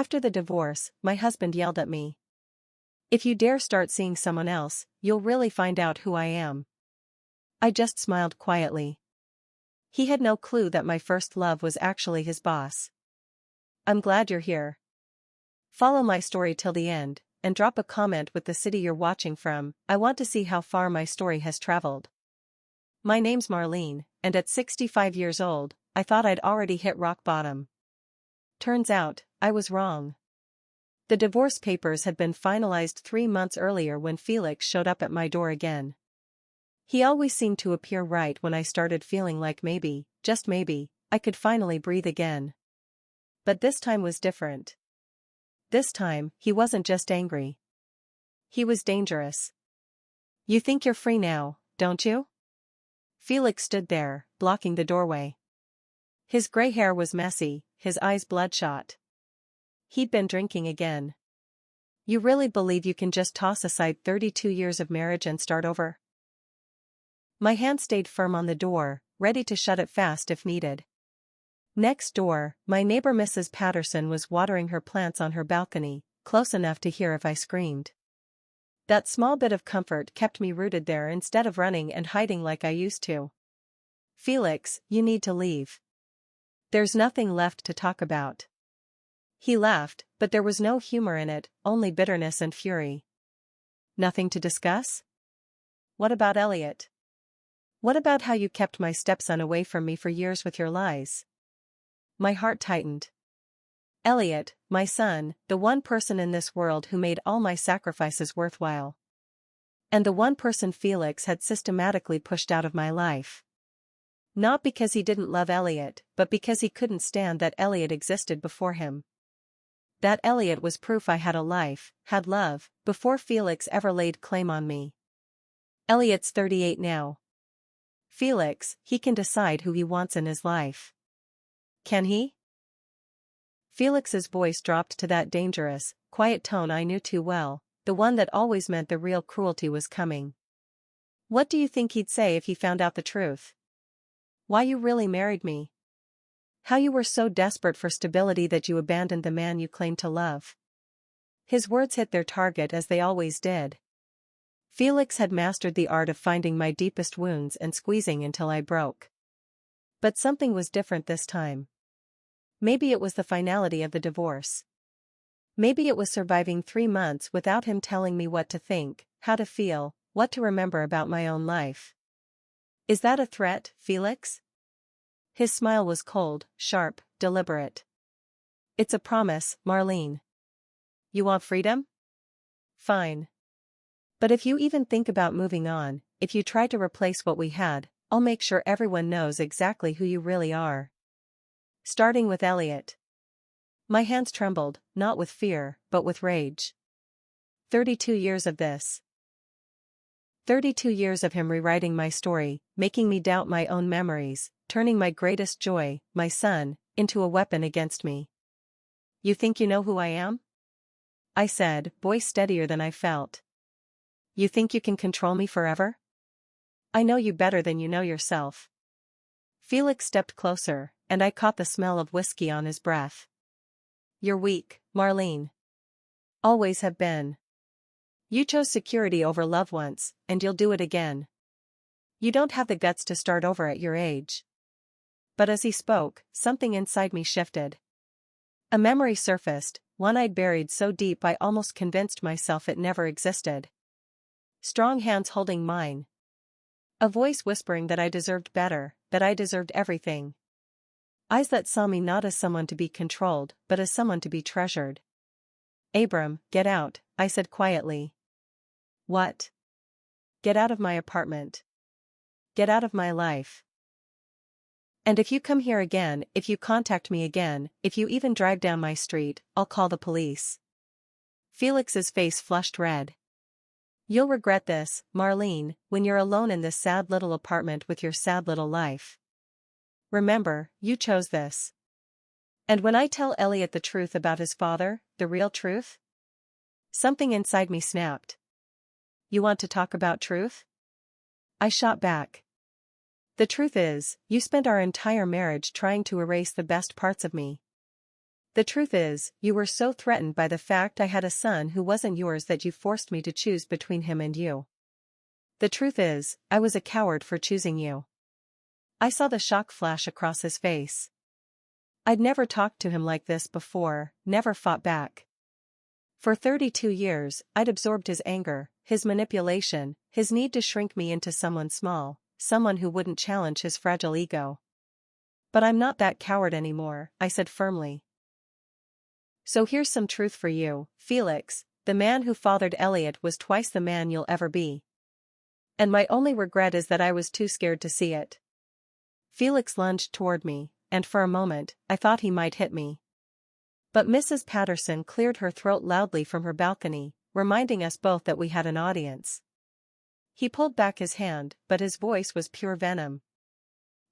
After the divorce, my husband yelled at me. "If you dare start seeing someone else, you'll really find out who I am." I just smiled quietly. He had no clue that my first love was actually his boss. I'm glad you're here. Follow my story till the end, and drop a comment with the city you're watching from. I want to see how far my story has traveled. My name's Marlene, and at 65 years old, I thought I'd already hit rock bottom. Turns out, I was wrong. The divorce papers had been finalized 3 months earlier when Felix showed up at my door again. He always seemed to appear right when I started feeling like maybe, just maybe, I could finally breathe again. But this time was different. This time, he wasn't just angry. He was dangerous. "You think you're free now, don't you?" Felix stood there, blocking the doorway. His gray hair was messy, his eyes bloodshot. He'd been drinking again. "You really believe you can just toss aside 32 years of marriage and start over?" My hand stayed firm on the door, ready to shut it fast if needed. Next door, my neighbor Mrs. Patterson was watering her plants on her balcony, close enough to hear if I screamed. That small bit of comfort kept me rooted there instead of running and hiding like I used to. "Felix, you need to leave. There's nothing left to talk about." He laughed, but there was no humor in it, only bitterness and fury. "Nothing to discuss? What about Elliot? What about how you kept my stepson away from me for years with your lies?" My heart tightened. Elliot, my son, the one person in this world who made all my sacrifices worthwhile. And the one person Felix had systematically pushed out of my life. Not because he didn't love Elliot, but because he couldn't stand that Elliot existed before him. That Elliot was proof I had a life, had love, before Felix ever laid claim on me. Elliot's 38 now. Felix, he can decide who he wants in his life. Can he? Felix's voice dropped to that dangerous, quiet tone I knew too well, the one that always meant the real cruelty was coming. "What do you think he'd say if he found out the truth? Why you really married me? How you were so desperate for stability that you abandoned the man you claimed to love?" His words hit their target as they always did. Felix had mastered the art of finding my deepest wounds and squeezing until I broke. But something was different this time. Maybe it was the finality of the divorce. Maybe it was surviving 3 months without him telling me what to think, how to feel, what to remember about my own life. "Is that a threat, Felix?" His smile was cold, sharp, deliberate. "It's a promise, Marlene. You want freedom? Fine. But if you even think about moving on, if you try to replace what we had, I'll make sure everyone knows exactly who you really are. Starting with Elliot." My hands trembled, not with fear, but with rage. 32 years of this. 32 years of him rewriting my story, making me doubt my own memories, turning my greatest joy, my son, into a weapon against me. "You think you know who I am?" I said, voice steadier than I felt. "You think you can control me forever? I know you better than you know yourself." Felix stepped closer, and I caught the smell of whiskey on his breath. "You're weak, Marlene. Always have been. You chose security over love once, and you'll do it again. You don't have the guts to start over at your age." But as he spoke, something inside me shifted. A memory surfaced, one I'd buried so deep I almost convinced myself it never existed. Strong hands holding mine. A voice whispering that I deserved better, that I deserved everything. Eyes that saw me not as someone to be controlled, but as someone to be treasured. "Abram, get out," I said quietly. "What?" "Get out of my apartment. Get out of my life. And if you come here again, if you contact me again, if you even drive down my street, I'll call the police." Felix's face flushed red. "You'll regret this, Marlene, when you're alone in this sad little apartment with your sad little life. Remember, you chose this. And when I tell Elliot the truth about his father, the real truth?" Something inside me snapped. "You want to talk about truth?" I shot back. "The truth is, you spent our entire marriage trying to erase the best parts of me. The truth is, you were so threatened by the fact I had a son who wasn't yours that you forced me to choose between him and you. The truth is, I was a coward for choosing you." I saw the shock flash across his face. I'd never talked to him like this before, never fought back. For 32 years, I'd absorbed his anger, his manipulation, his need to shrink me into someone small, someone who wouldn't challenge his fragile ego. "But I'm not that coward anymore," I said firmly. "So here's some truth for you, Felix, the man who fathered Elliot was twice the man you'll ever be. And my only regret is that I was too scared to see it." Felix lunged toward me, and for a moment, I thought he might hit me. But Mrs. Patterson cleared her throat loudly from her balcony, reminding us both that we had an audience. He pulled back his hand, but his voice was pure venom.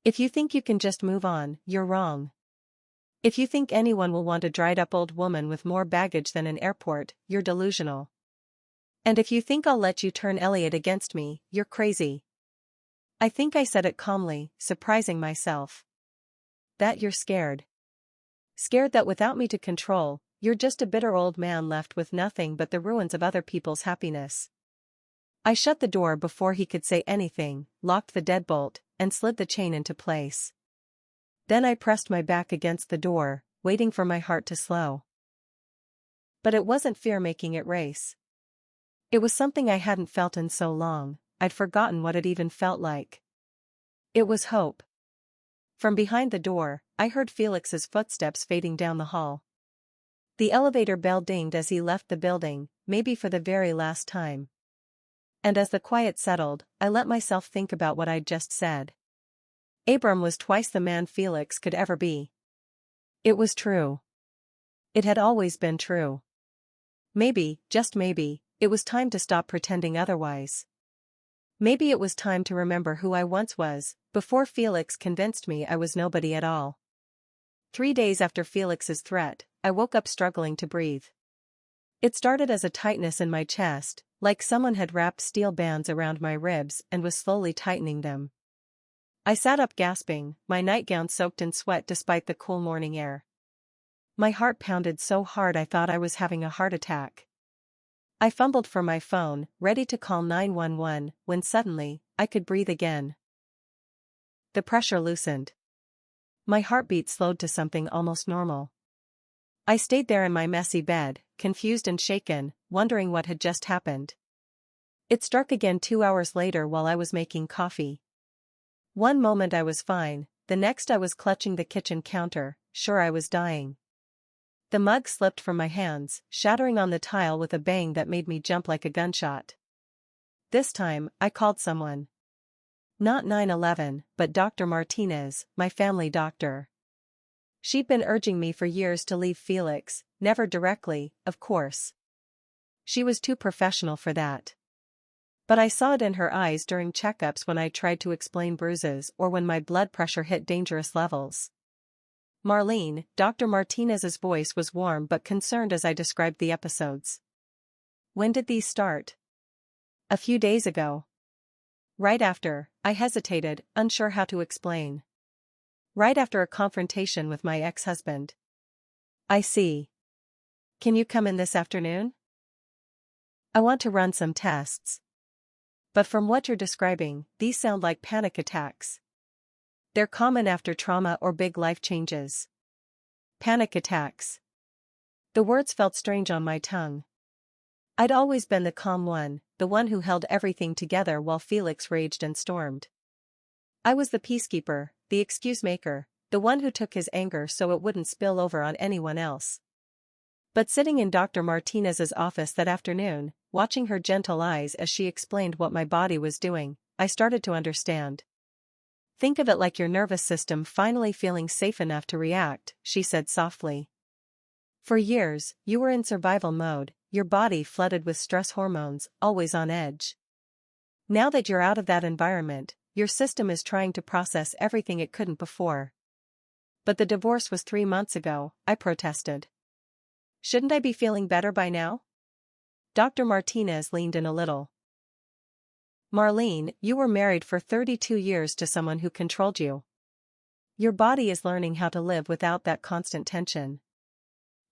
"If you think you can just move on, you're wrong. If you think anyone will want a dried-up old woman with more baggage than an airport, you're delusional. And if you think I'll let you turn Elliot against me, you're crazy." I think I said it calmly, surprising myself. "That you're scared. Scared that without me to control, you're just a bitter old man left with nothing but the ruins of other people's happiness." I shut the door before he could say anything, locked the deadbolt, and slid the chain into place. Then I pressed my back against the door, waiting for my heart to slow. But it wasn't fear making it race. It was something I hadn't felt in so long, I'd forgotten what it even felt like. It was hope. From behind the door, I heard Felix's footsteps fading down the hall. The elevator bell dinged as he left the building, maybe for the very last time. And as the quiet settled, I let myself think about what I'd just said. Abram was twice the man Felix could ever be. It was true. It had always been true. Maybe, just maybe, it was time to stop pretending otherwise. Maybe it was time to remember who I once was, before Felix convinced me I was nobody at all. 3 days after Felix's threat, I woke up struggling to breathe. It started as a tightness in my chest, like someone had wrapped steel bands around my ribs and was slowly tightening them. I sat up gasping, my nightgown soaked in sweat despite the cool morning air. My heart pounded so hard I thought I was having a heart attack. I fumbled for my phone, ready to call 911, when suddenly, I could breathe again. The pressure loosened. My heartbeat slowed to something almost normal. I stayed there in my messy bed, confused and shaken, wondering what had just happened. It struck again 2 hours later while I was making coffee. One moment I was fine, the next I was clutching the kitchen counter, sure I was dying. The mug slipped from my hands, shattering on the tile with a bang that made me jump like a gunshot. This time, I called someone. Not 911, but Dr. Martinez, my family doctor. She'd been urging me for years to leave Felix, never directly, of course. She was too professional for that. But I saw it in her eyes during checkups when I tried to explain bruises or when my blood pressure hit dangerous levels. "Marlene," Dr. Martinez's voice was warm but concerned as I described the episodes. "When did these start?" "A few days ago." "Right after," I hesitated, unsure how to explain. "Right after a confrontation with my ex-husband." "I see. Can you come in this afternoon? I want to run some tests." "But from what you're describing, these sound like panic attacks." "They're common after trauma or big life changes." "Panic attacks." The words felt strange on my tongue. I'd always been the calm one, the one who held everything together while Felix raged and stormed. I was the peacekeeper, the excuse maker, the one who took his anger so it wouldn't spill over on anyone else. But sitting in Dr. Martinez's office that afternoon, watching her gentle eyes as she explained what my body was doing, I started to understand. "Think of it like your nervous system finally feeling safe enough to react," she said softly. "For years, you were in survival mode, your body flooded with stress hormones, always on edge. Now that you're out of that environment, your system is trying to process everything it couldn't before." "But the divorce was 3 months ago," I protested. "Shouldn't I be feeling better by now?" Dr. Martinez leaned in a little. "Marlene, you were married for 32 years to someone who controlled you. Your body is learning how to live without that constant tension.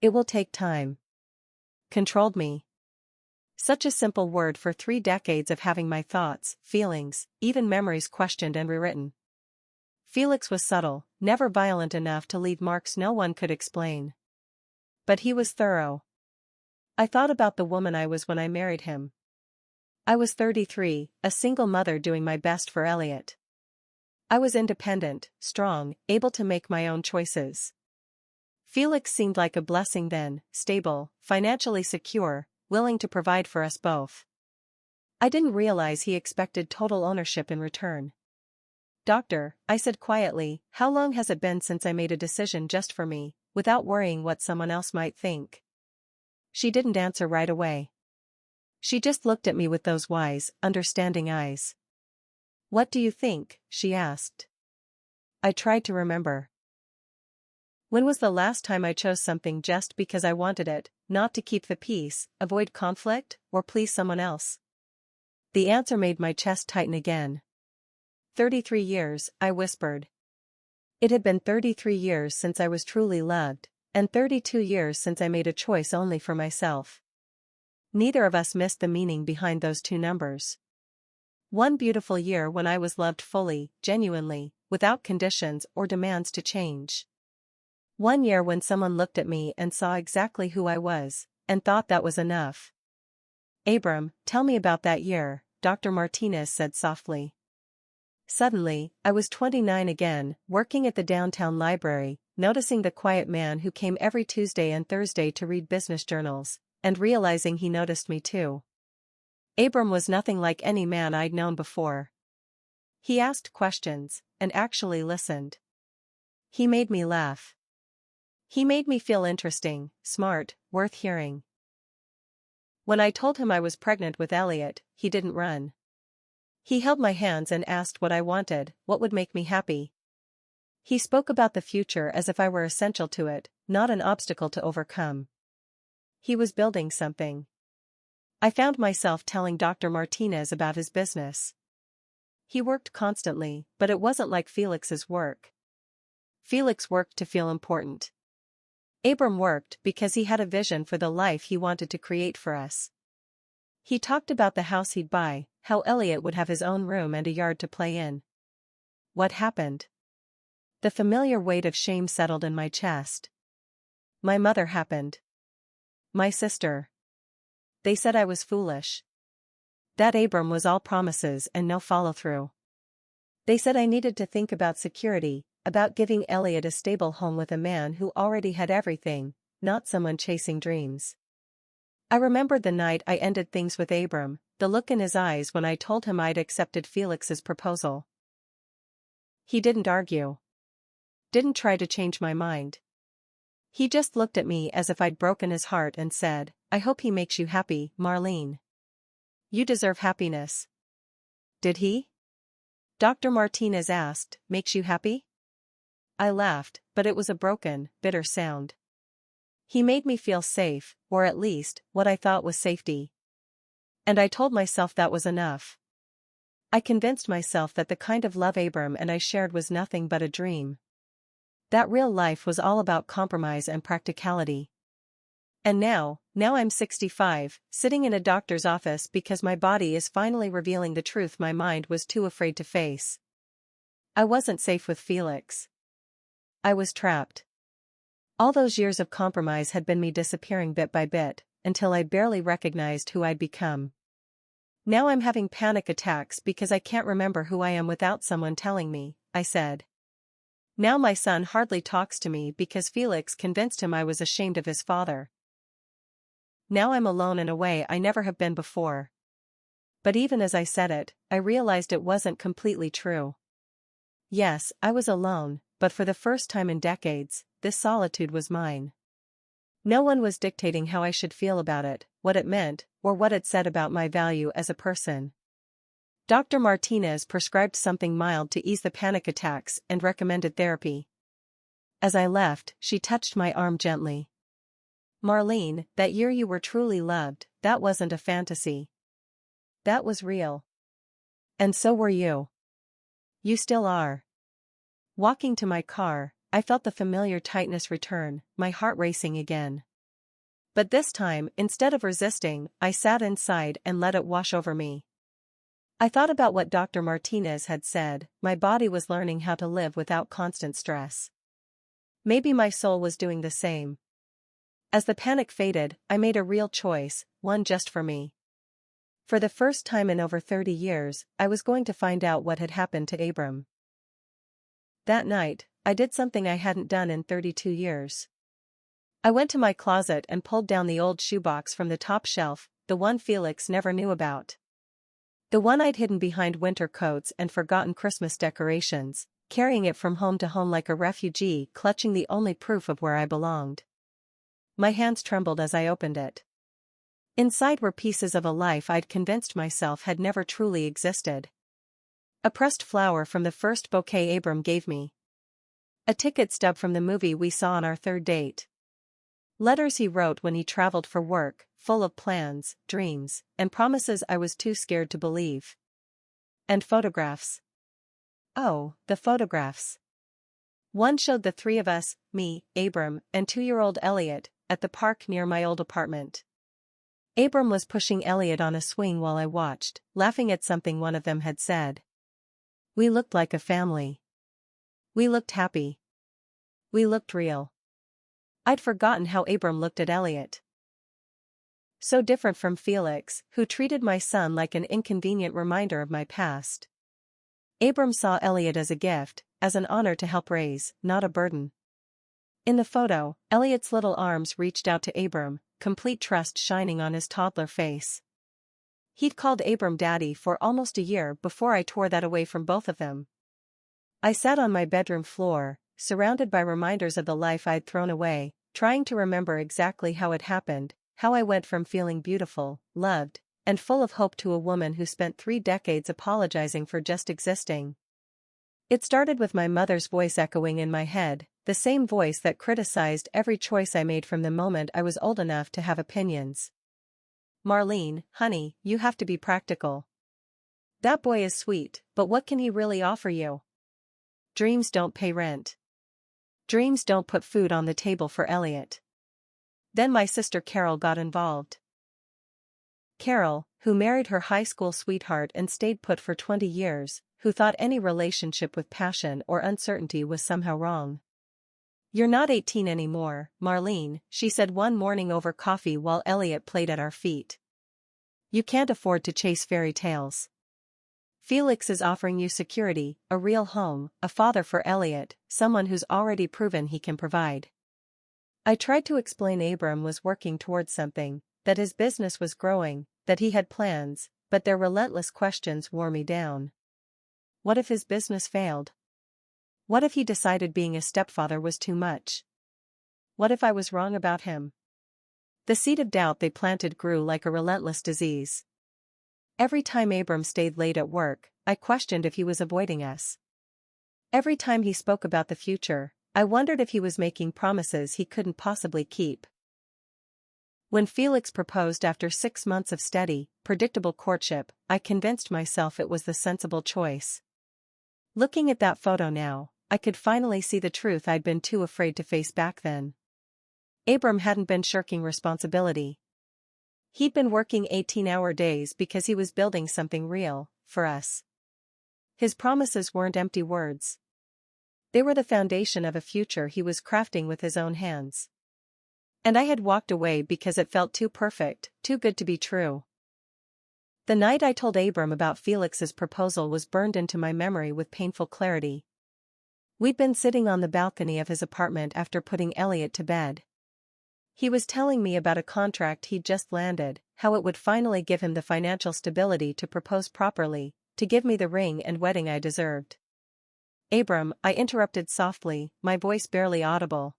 It will take time. Controlled me. Such a simple word for 3 decades of having my thoughts, feelings, even memories questioned and rewritten. Felix was subtle, never violent enough to leave marks no one could explain. But he was thorough. I thought about the woman I was when I married him. I was 33, a single mother doing my best for Elliot. I was independent, strong, able to make my own choices. Felix seemed like a blessing then, stable, financially secure, willing to provide for us both. I didn't realize he expected total ownership in return. "Doctor," I said quietly, "how long has it been since I made a decision just for me, without worrying what someone else might think?" She didn't answer right away. She just looked at me with those wise, understanding eyes. "What do you think?" she asked. I tried to remember. When was the last time I chose something just because I wanted it, not to keep the peace, avoid conflict, or please someone else? The answer made my chest tighten again. 33 years, I whispered. It had been 33 years since I was truly loved, and 32 years since I made a choice only for myself. Neither of us missed the meaning behind those two numbers. One beautiful year when I was loved fully, genuinely, without conditions or demands to change. One year when someone looked at me and saw exactly who I was, and thought that was enough. "Abram, tell me about that year," Dr. Martinez said softly. Suddenly, I was 29 again, working at the downtown library, noticing the quiet man who came every Tuesday and Thursday to read business journals, and realizing he noticed me too. Abram was nothing like any man I'd known before. He asked questions, and actually listened. He made me laugh. He made me feel interesting, smart, worth hearing. When I told him I was pregnant with Elliot, he didn't run. He held my hands and asked what I wanted, what would make me happy. He spoke about the future as if I were essential to it, not an obstacle to overcome. He was building something. I found myself telling Dr. Martinez about his business. He worked constantly, but it wasn't like Felix's work. Felix worked to feel important. Abram worked because he had a vision for the life he wanted to create for us. He talked about the house he'd buy, how Elliot would have his own room and a yard to play in. What happened? The familiar weight of shame settled in my chest. My mother happened. My sister. They said I was foolish. That Abram was all promises and no follow-through. They said I needed to think about security, about giving Elliot a stable home with a man who already had everything, not someone chasing dreams. I remembered the night I ended things with Abram, the look in his eyes when I told him I'd accepted Felix's proposal. He didn't argue. Didn't try to change my mind. He just looked at me as if I'd broken his heart and said, "I hope he makes you happy, Marlene. You deserve happiness." Did he? Dr. Martinez asked, "Makes you happy?" I laughed, but it was a broken, bitter sound. He made me feel safe, or at least, what I thought was safety. And I told myself that was enough. I convinced myself that the kind of love Abram and I shared was nothing but a dream. That real life was all about compromise and practicality. And now I'm 65, sitting in a doctor's office because my body is finally revealing the truth my mind was too afraid to face. I wasn't safe with Felix. I was trapped. All those years of compromise had been me disappearing bit by bit, until I barely recognized who I'd become. Now I'm having panic attacks because I can't remember who I am without someone telling me, I said. Now my son hardly talks to me because Felix convinced him I was ashamed of his father. Now I'm alone in a way I never have been before. But even as I said it, I realized it wasn't completely true. Yes, I was alone, but for the first time in decades, this solitude was mine. No one was dictating how I should feel about it, what it meant, or what it said about my value as a person. Dr. Martinez prescribed something mild to ease the panic attacks and recommended therapy. As I left, she touched my arm gently. "Marlene, that year you were truly loved, that wasn't a fantasy. That was real. And so were you. You still are." Walking to my car, I felt the familiar tightness return, my heart racing again. But this time, instead of resisting, I sat inside and let it wash over me. I thought about what Dr. Martinez had said. My body was learning how to live without constant stress. Maybe my soul was doing the same. As the panic faded, I made a real choice, one just for me. For the first time in over 30 years, I was going to find out what had happened to Abram. That night, I did something I hadn't done in 32 years. I went to my closet and pulled down the old shoebox from the top shelf, the one Felix never knew about. The one I'd hidden behind winter coats and forgotten Christmas decorations, carrying it from home to home like a refugee clutching the only proof of where I belonged. My hands trembled as I opened it. Inside were pieces of a life I'd convinced myself had never truly existed. A pressed flower from the first bouquet Abram gave me. A ticket stub from the movie we saw on our third date. Letters he wrote when he traveled for work, full of plans, dreams, and promises I was too scared to believe. And photographs. Oh, the photographs. One showed the three of us, me, Abram, and 2-year-old Elliot, at the park near my old apartment. Abram was pushing Elliot on a swing while I watched, laughing at something one of them had said. We looked like a family. We looked happy. We looked real. I'd forgotten how Abram looked at Elliot. So different from Felix, who treated my son like an inconvenient reminder of my past. Abram saw Elliot as a gift, as an honor to help raise, not a burden. In the photo, Elliot's little arms reached out to Abram, complete trust shining on his toddler face. He'd called Abram Daddy for almost a year before I tore that away from both of them. I sat on my bedroom floor, surrounded by reminders of the life I'd thrown away, trying to remember exactly how it happened, how I went from feeling beautiful, loved, and full of hope to a woman who spent 3 decades apologizing for just existing. It started with my mother's voice echoing in my head, the same voice that criticized every choice I made from the moment I was old enough to have opinions. Marlene, honey, you have to be practical. That boy is sweet, but what can he really offer you? Dreams don't pay rent. Dreams don't put food on the table for Elliot. Then my sister Carol got involved. Carol, who married her high school sweetheart and stayed put for 20 years, who thought any relationship with passion or uncertainty was somehow wrong. You're not 18 anymore, Marlene, she said one morning over coffee while Elliot played at our feet. You can't afford to chase fairy tales. Felix is offering you security, a real home, a father for Elliot, someone who's already proven he can provide. I tried to explain Abram was working towards something, that his business was growing, that he had plans, but their relentless questions wore me down. What if his business failed? What if he decided being a stepfather was too much? What if I was wrong about him? The seed of doubt they planted grew like a relentless disease. Every time Abram stayed late at work, I questioned if he was avoiding us. Every time he spoke about the future, I wondered if he was making promises he couldn't possibly keep. When Felix proposed after 6 months of steady, predictable courtship, I convinced myself it was the sensible choice. Looking at that photo now, I could finally see the truth I'd been too afraid to face back then. Abram hadn't been shirking responsibility. He'd been working 18-hour days because he was building something real, for us. His promises weren't empty words. They were the foundation of a future he was crafting with his own hands. And I had walked away because it felt too perfect, too good to be true. The night I told Abram about Felix's proposal was burned into my memory with painful clarity. We'd been sitting on the balcony of his apartment after putting Elliot to bed. He was telling me about a contract he'd just landed, how it would finally give him the financial stability to propose properly, to give me the ring and wedding I deserved. Abram, I interrupted softly, my voice barely audible.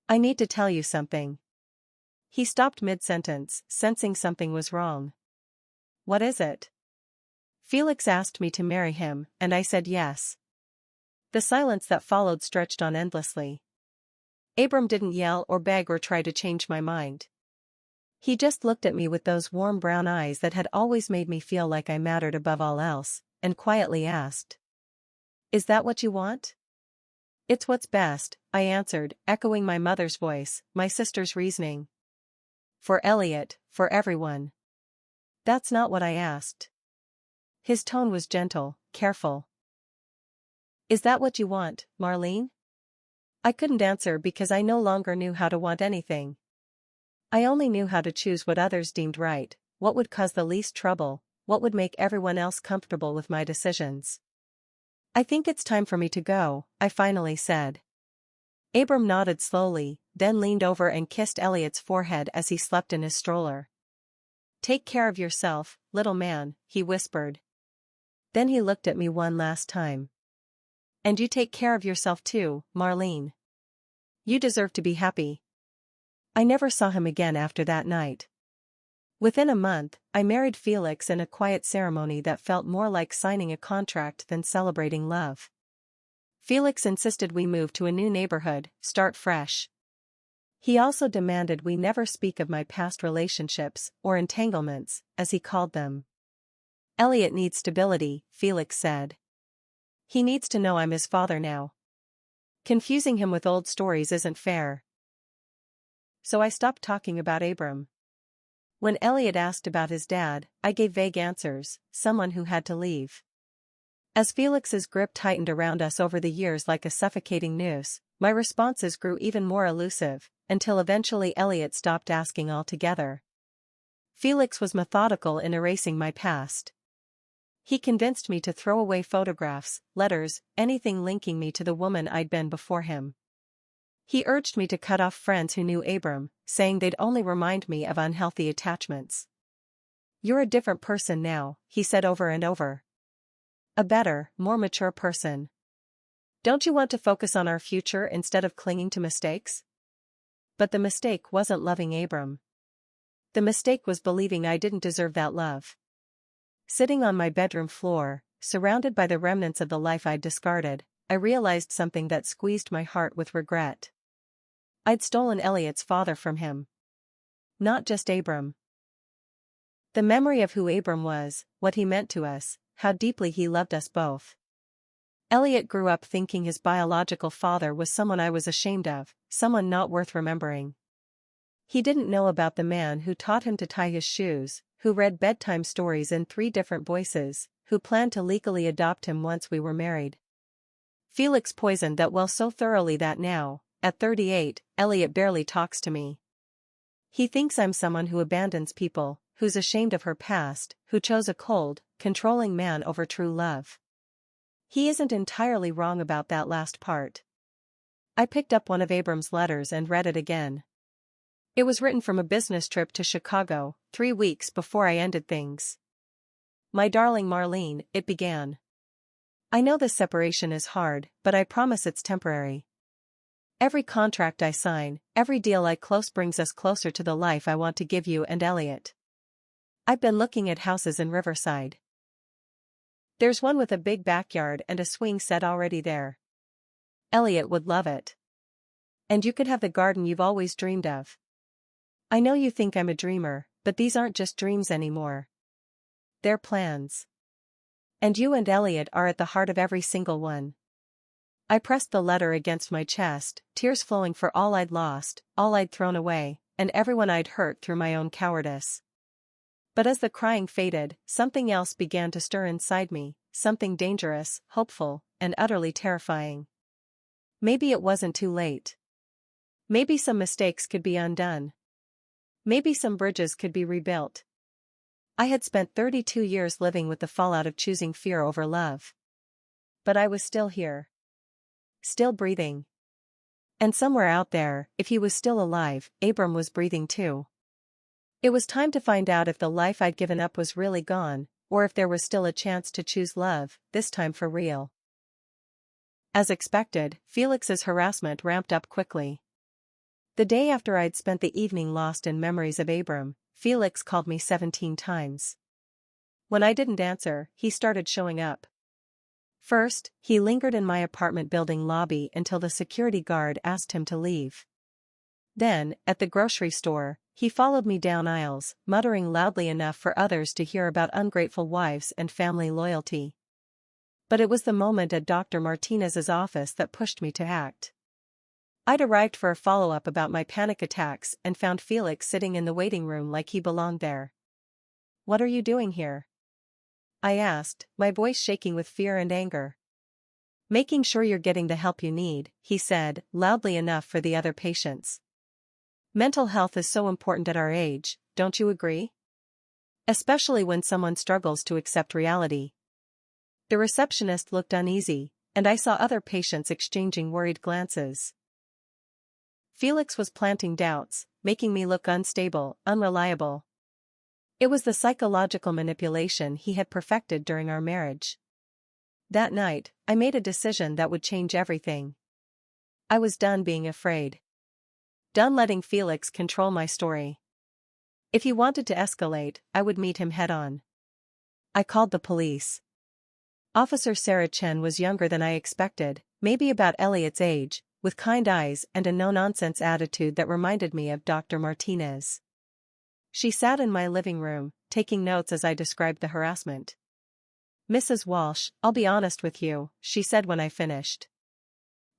I need to tell you something. He stopped mid-sentence, sensing something was wrong. What is it? Felix asked me to marry him, and I said yes. The silence that followed stretched on endlessly. Abram didn't yell or beg or try to change my mind. He just looked at me with those warm brown eyes that had always made me feel like I mattered above all else, and quietly asked, "Is that what you want?" "It's what's best," I answered, echoing my mother's voice, my sister's reasoning. For Elliot, for everyone. That's not what I asked. His tone was gentle, careful. Is that what you want, Marlene? I couldn't answer because I no longer knew how to want anything. I only knew how to choose what others deemed right, what would cause the least trouble, what would make everyone else comfortable with my decisions. I think it's time for me to go, I finally said. Abram nodded slowly, then leaned over and kissed Elliot's forehead as he slept in his stroller. Take care of yourself, little man, he whispered. Then he looked at me one last time. And you take care of yourself too, Marlene. You deserve to be happy. I never saw him again after that night. Within a month, I married Felix in a quiet ceremony that felt more like signing a contract than celebrating love. Felix insisted we move to a new neighborhood, start fresh. He also demanded we never speak of my past relationships, or entanglements, as he called them. Elliot needs stability, Felix said. He needs to know I'm his father now. Confusing him with old stories isn't fair. So I stopped talking about Abram. When Elliot asked about his dad, I gave vague answers, someone who had to leave. As Felix's grip tightened around us over the years like a suffocating noose, my responses grew even more elusive, until eventually Elliot stopped asking altogether. Felix was methodical in erasing my past. He convinced me to throw away photographs, letters, anything linking me to the woman I'd been before him. He urged me to cut off friends who knew Abram, saying they'd only remind me of unhealthy attachments. You're a different person now, he said over and over. A better, more mature person. Don't you want to focus on our future instead of clinging to mistakes? But the mistake wasn't loving Abram. The mistake was believing I didn't deserve that love. Sitting on my bedroom floor, surrounded by the remnants of the life I'd discarded, I realized something that squeezed my heart with regret. I'd stolen Elliot's father from him. Not just Abram. The memory of who Abram was, what he meant to us, how deeply he loved us both. Elliot grew up thinking his biological father was someone I was ashamed of, someone not worth remembering. He didn't know about the man who taught him to tie his shoes, who read bedtime stories in 3 different voices, who planned to legally adopt him once we were married. Felix poisoned that well so thoroughly that now, at 38, Elliot barely talks to me. He thinks I'm someone who abandons people, who's ashamed of her past, who chose a cold, controlling man over true love. He isn't entirely wrong about that last part. I picked up one of Abram's letters and read it again. It was written from a business trip to Chicago, 3 weeks before I ended things. My darling Marlene, it began. I know this separation is hard, but I promise it's temporary. Every contract I sign, every deal I close brings us closer to the life I want to give you and Elliot. I've been looking at houses in Riverside. There's one with a big backyard and a swing set already there. Elliot would love it. And you could have the garden you've always dreamed of. I know you think I'm a dreamer, but these aren't just dreams anymore. They're plans. And you and Elliot are at the heart of every single one. I pressed the letter against my chest, tears flowing for all I'd lost, all I'd thrown away, and everyone I'd hurt through my own cowardice. But as the crying faded, something else began to stir inside me, something dangerous, hopeful, and utterly terrifying. Maybe it wasn't too late. Maybe some mistakes could be undone. Maybe some bridges could be rebuilt. I had spent 32 years living with the fallout of choosing fear over love. But I was still here. Still breathing. And somewhere out there, if he was still alive, Abram was breathing too. It was time to find out if the life I'd given up was really gone, or if there was still a chance to choose love, this time for real. As expected, Felix's harassment ramped up quickly. The day after I'd spent the evening lost in memories of Abram, Felix called me 17 times. When I didn't answer, he started showing up. First, he lingered in my apartment building lobby until the security guard asked him to leave. Then, at the grocery store, he followed me down aisles, muttering loudly enough for others to hear about ungrateful wives and family loyalty. But it was the moment at Dr. Martinez's office that pushed me to act. I'd arrived for a follow-up about my panic attacks and found Felix sitting in the waiting room like he belonged there. "What are you doing here?" I asked, my voice shaking with fear and anger. "Making sure you're getting the help you need," he said, loudly enough for the other patients. "Mental health is so important at our age, don't you agree? Especially when someone struggles to accept reality." The receptionist looked uneasy, and I saw other patients exchanging worried glances. Felix was planting doubts, making me look unstable, unreliable. It was the psychological manipulation he had perfected during our marriage. That night, I made a decision that would change everything. I was done being afraid. Done letting Felix control my story. If he wanted to escalate, I would meet him head-on. I called the police. Officer Sarah Chen was younger than I expected, maybe about Elliot's age, with kind eyes and a no-nonsense attitude that reminded me of Dr. Martinez. She sat in my living room, taking notes as I described the harassment. "Mrs. Walsh, I'll be honest with you," she said when I finished.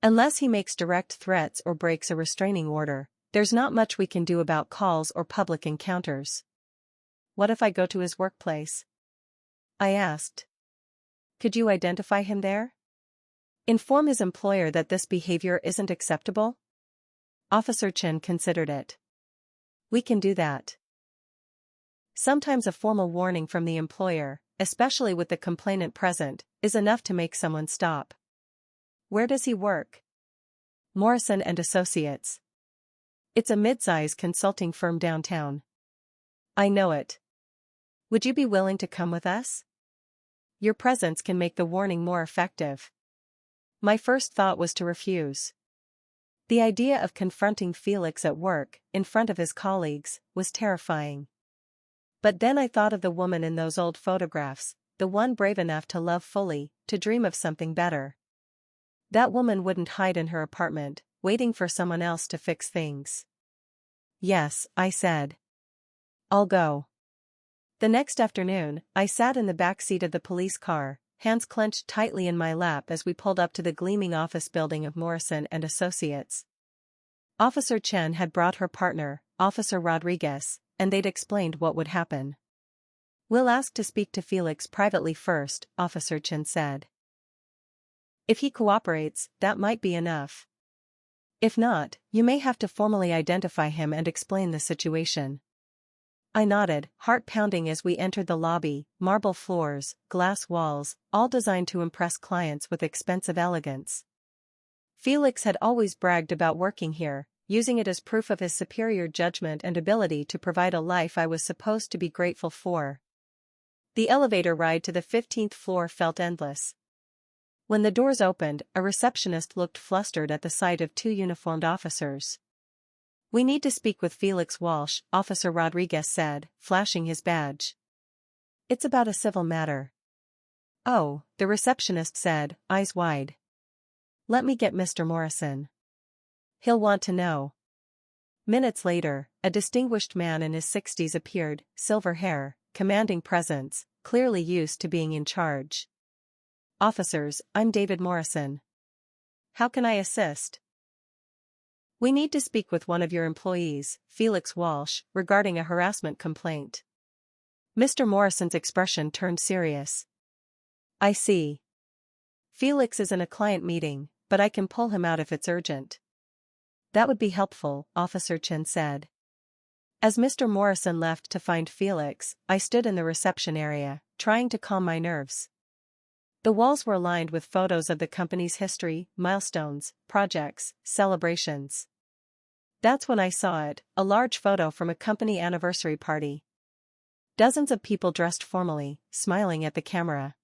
"Unless he makes direct threats or breaks a restraining order, there's not much we can do about calls or public encounters." "What if I go to his workplace?" I asked. "Could you identify him there? Inform his employer that this behavior isn't acceptable?" Officer Chen considered it. "We can do that. Sometimes a formal warning from the employer, especially with the complainant present, is enough to make someone stop." "Where does he work?" "Morrison and Associates. It's a mid-size consulting firm downtown." "I know it. Would you be willing to come with us? Your presence can make the warning more effective." My first thought was to refuse. The idea of confronting Felix at work, in front of his colleagues, was terrifying. But then I thought of the woman in those old photographs, the one brave enough to love fully, to dream of something better. That woman wouldn't hide in her apartment, waiting for someone else to fix things. "Yes," I said. "I'll go." The next afternoon, I sat in the back seat of the police car, hands clenched tightly in my lap as we pulled up to the gleaming office building of Morrison and Associates. Officer Chen had brought her partner, Officer Rodriguez, and they'd explained what would happen. "We'll ask to speak to Felix privately first," Officer Chen said. "If he cooperates, that might be enough. If not, you may have to formally identify him and explain the situation." I nodded, heart pounding as we entered the lobby, marble floors, glass walls, all designed to impress clients with expensive elegance. Felix had always bragged about working here, using it as proof of his superior judgment and ability to provide a life I was supposed to be grateful for. The elevator ride to the 15th floor felt endless. When the doors opened, a receptionist looked flustered at the sight of two uniformed officers. "We need to speak with Felix Walsh," Officer Rodriguez said, flashing his badge. "It's about a civil matter." "Oh," the receptionist said, eyes wide. "Let me get Mr. Morrison. He'll want to know." Minutes later, a distinguished man in his 60s appeared, silver hair, commanding presence, clearly used to being in charge. "Officers, I'm David Morrison. How can I assist?" "We need to speak with one of your employees, Felix Walsh, regarding a harassment complaint." Mr. Morrison's expression turned serious. "I see. Felix is in a client meeting, but I can pull him out if it's urgent." "That would be helpful," Officer Chen said. As Mr. Morrison left to find Felix, I stood in the reception area, trying to calm my nerves. The walls were lined with photos of the company's history, milestones, projects, celebrations. That's when I saw it, a large photo from a company anniversary party. Dozens of people dressed formally, smiling at the camera.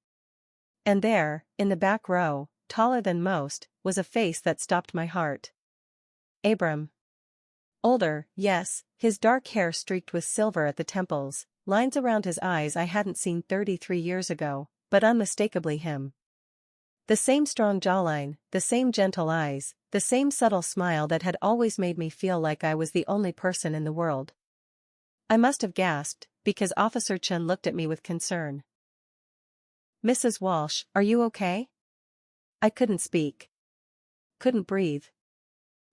And there, in the back row, taller than most, was a face that stopped my heart. Abram. Older, yes, his dark hair streaked with silver at the temples, lines around his eyes I hadn't seen 33 years ago, but unmistakably him. The same strong jawline, the same gentle eyes, the same subtle smile that had always made me feel like I was the only person in the world. I must have gasped, because Officer Chen looked at me with concern. "Mrs. Walsh, are you okay?" I couldn't speak. Couldn't breathe.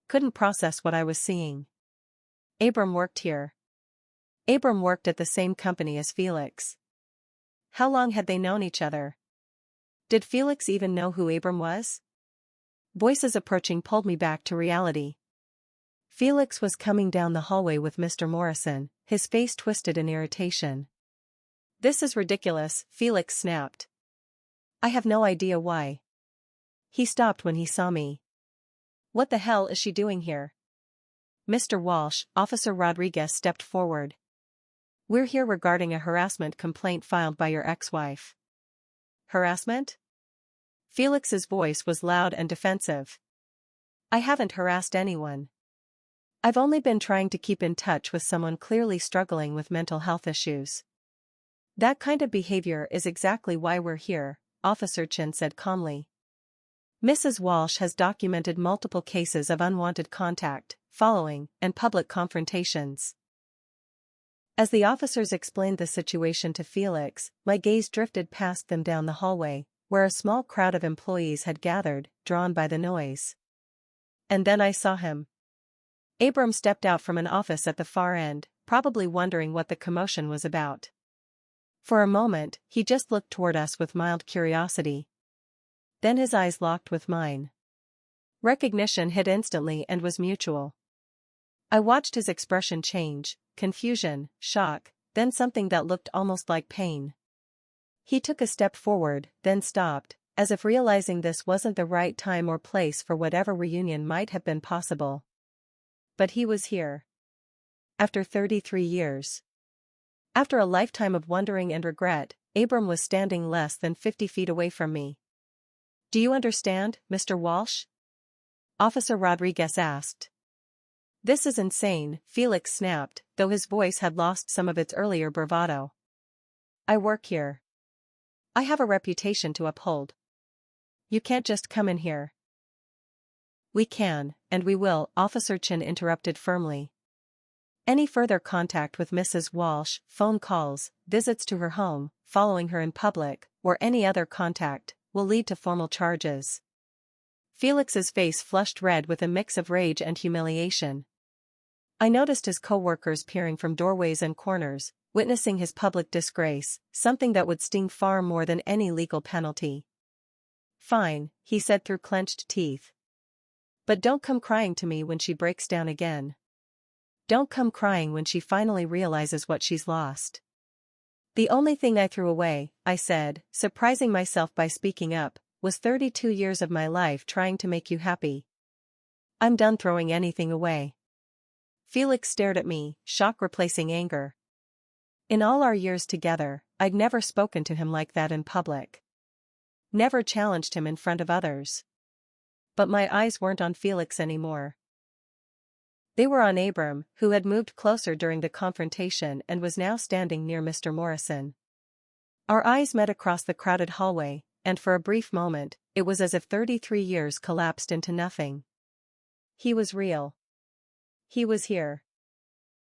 Couldn't process what I was seeing. Abram worked here. Abram worked at the same company as Felix. How long had they known each other? Did Felix even know who Abram was? Voices approaching pulled me back to reality. Felix was coming down the hallway with Mr. Morrison, his face twisted in irritation. "This is ridiculous," Felix snapped. "I have no idea why." He stopped when he saw me. "What the hell is she doing here?" Mr. Walsh, Officer Rodriguez stepped forward. "We're here regarding a harassment complaint filed by your ex-wife." "Harassment?" Felix's voice was loud and defensive. "I haven't harassed anyone. I've only been trying to keep in touch with someone clearly struggling with mental health issues." "That kind of behavior is exactly why we're here," Officer Chin said calmly. "Mrs. Walsh has documented multiple cases of unwanted contact, following, and public confrontations." As the officers explained the situation to Felix, my gaze drifted past them down the hallway, where a small crowd of employees had gathered, drawn by the noise. And then I saw him. Abram stepped out from an office at the far end, probably wondering what the commotion was about. For a moment, he just looked toward us with mild curiosity. Then his eyes locked with mine. Recognition hit instantly and was mutual. I watched his expression change, confusion, shock, then something that looked almost like pain. He took a step forward, then stopped, as if realizing this wasn't the right time or place for whatever reunion might have been possible. But he was here. After 33 years. After a lifetime of wondering and regret, Abram was standing less than 50 feet away from me. "Do you understand, Mr. Walsh?" Officer Rodriguez asked. "This is insane," Felix snapped, though his voice had lost some of its earlier bravado. "I work here. I have a reputation to uphold. You can't just come in here." "We can, and we will," Officer Chin interrupted firmly. "Any further contact with Mrs. Walsh, phone calls, visits to her home, following her in public, or any other contact, will lead to formal charges." Felix's face flushed red with a mix of rage and humiliation. I noticed his co-workers peering from doorways and corners, witnessing his public disgrace, something that would sting far more than any legal penalty. "Fine," he said through clenched teeth. "But don't come crying to me when she breaks down again. Don't come crying when she finally realizes what she's lost." "The only thing I threw away," I said, surprising myself by speaking up, "was 32 years of my life trying to make you happy. I'm done throwing anything away." Felix stared at me, shock replacing anger. In all our years together, I'd never spoken to him like that in public. Never challenged him in front of others. But my eyes weren't on Felix anymore. They were on Abram, who had moved closer during the confrontation and was now standing near Mr. Morrison. Our eyes met across the crowded hallway, and for a brief moment, it was as if 33 years collapsed into nothing. He was real. He was here.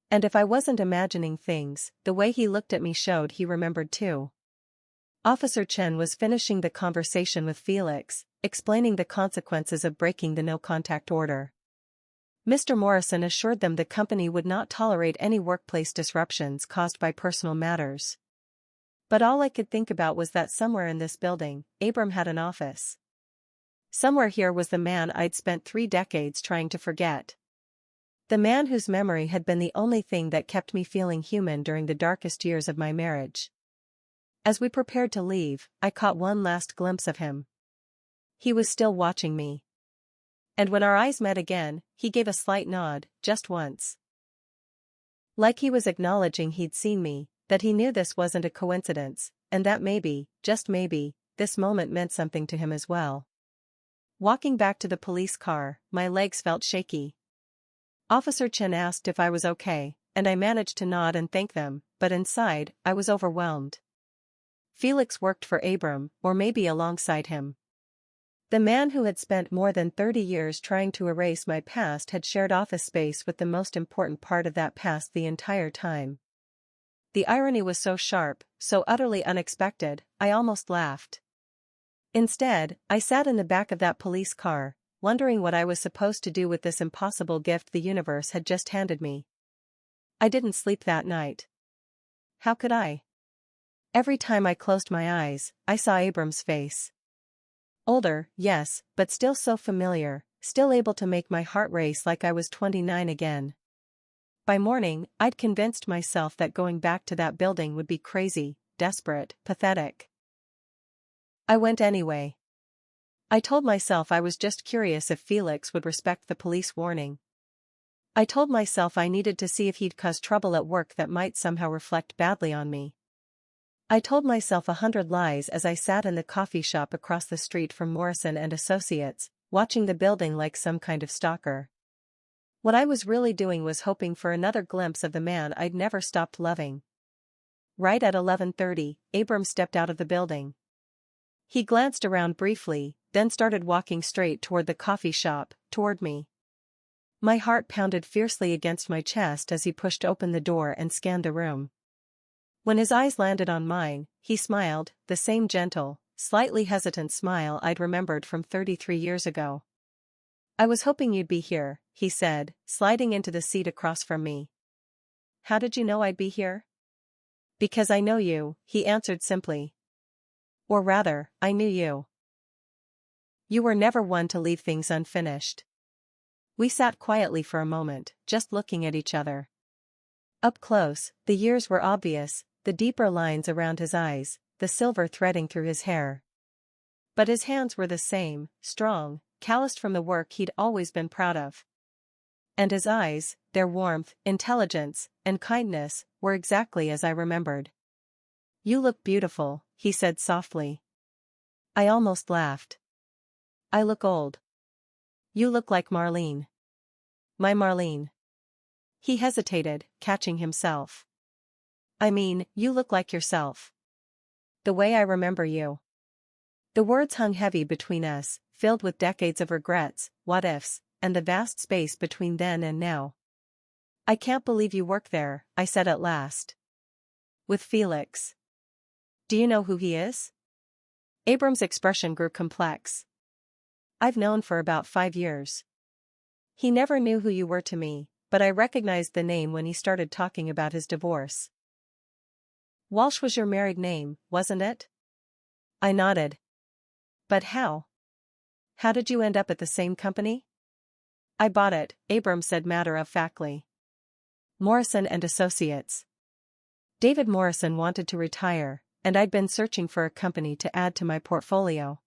And if I wasn't imagining things, the way he looked at me showed he remembered too. Officer Chen was finishing the conversation with Felix, explaining the consequences of breaking the no-contact order. Mr. Morrison assured them the company would not tolerate any workplace disruptions caused by personal matters. But all I could think about was that somewhere in this building, Abram had an office. Somewhere here was the man I'd spent 3 decades trying to forget. The man whose memory had been the only thing that kept me feeling human during the darkest years of my marriage. As we prepared to leave, I caught one last glimpse of him. He was still watching me. And when our eyes met again, he gave a slight nod, just once. Like he was acknowledging he'd seen me, that he knew this wasn't a coincidence, and that maybe, just maybe, this moment meant something to him as well. Walking back to the police car, my legs felt shaky. Officer Chen asked if I was okay, and I managed to nod and thank them, but inside, I was overwhelmed. Felix worked for Abram, or maybe alongside him. The man who had spent more than 30 years trying to erase my past had shared office space with the most important part of that past the entire time. The irony was so sharp, so utterly unexpected, I almost laughed. Instead, I sat in the back of that police car, wondering what I was supposed to do with this impossible gift the universe had just handed me. I didn't sleep that night. How could I? Every time I closed my eyes, I saw Abram's face. Older, yes, but still so familiar, still able to make my heart race like I was 29 again. By morning, I'd convinced myself that going back to that building would be crazy, desperate, pathetic. I went anyway. I told myself I was just curious if Felix would respect the police warning. I told myself I needed to see if he'd cause trouble at work that might somehow reflect badly on me. I told myself 100 lies as I sat in the coffee shop across the street from Morrison and Associates, watching the building like some kind of stalker. What I was really doing was hoping for another glimpse of the man I'd never stopped loving. Right at 11:30, Abram stepped out of the building. He glanced around briefly, then started walking straight toward the coffee shop, toward me. My heart pounded fiercely against my chest as he pushed open the door and scanned the room. When his eyes landed on mine, he smiled, the same gentle, slightly hesitant smile I'd remembered from 33 years ago. "I was hoping you'd be here," he said, sliding into the seat across from me. "How did you know I'd be here?" "Because I know you," he answered simply. "Or rather, I knew you. You were never one to leave things unfinished." We sat quietly for a moment, just looking at each other. Up close, the years were obvious, the deeper lines around his eyes, the silver threading through his hair. But his hands were the same, strong, calloused from the work he'd always been proud of. And his eyes, their warmth, intelligence, and kindness, were exactly as I remembered. "You look beautiful," he said softly. I almost laughed. "I look old." "You look like Marlene." "My Marlene." He hesitated, catching himself. "I mean, you look like yourself. The way I remember you." The words hung heavy between us, filled with decades of regrets, what-ifs, and the vast space between then and now. "I can't believe you work there," I said at last. "With Felix. Do you know who he is?" Abram's expression grew complex. "I've known for about 5 years. He never knew who you were to me, but I recognized the name when he started talking about his divorce." "Walsh was your married name, wasn't it?" I nodded. "But how? How did you end up at the same company?" "I bought it," Abram said matter-of-factly. "Morrison and Associates." David Morrison wanted to retire, and I'd been searching for a company to add to my portfolio.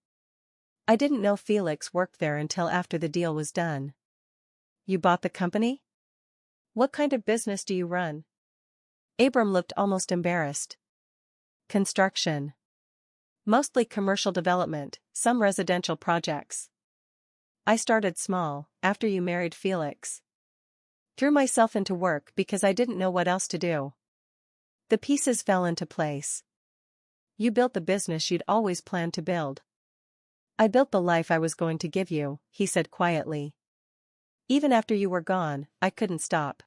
I didn't know Felix worked there until after the deal was done. "You bought the company? What kind of business do you run?" Abram looked almost embarrassed. "Construction. Mostly commercial development, some residential projects. I started small, after you married Felix. Threw myself into work because I didn't know what else to do. The pieces fell into place. You built the business you'd always planned to build. I built the life I was going to give you," he said quietly. "Even after you were gone, I couldn't stop.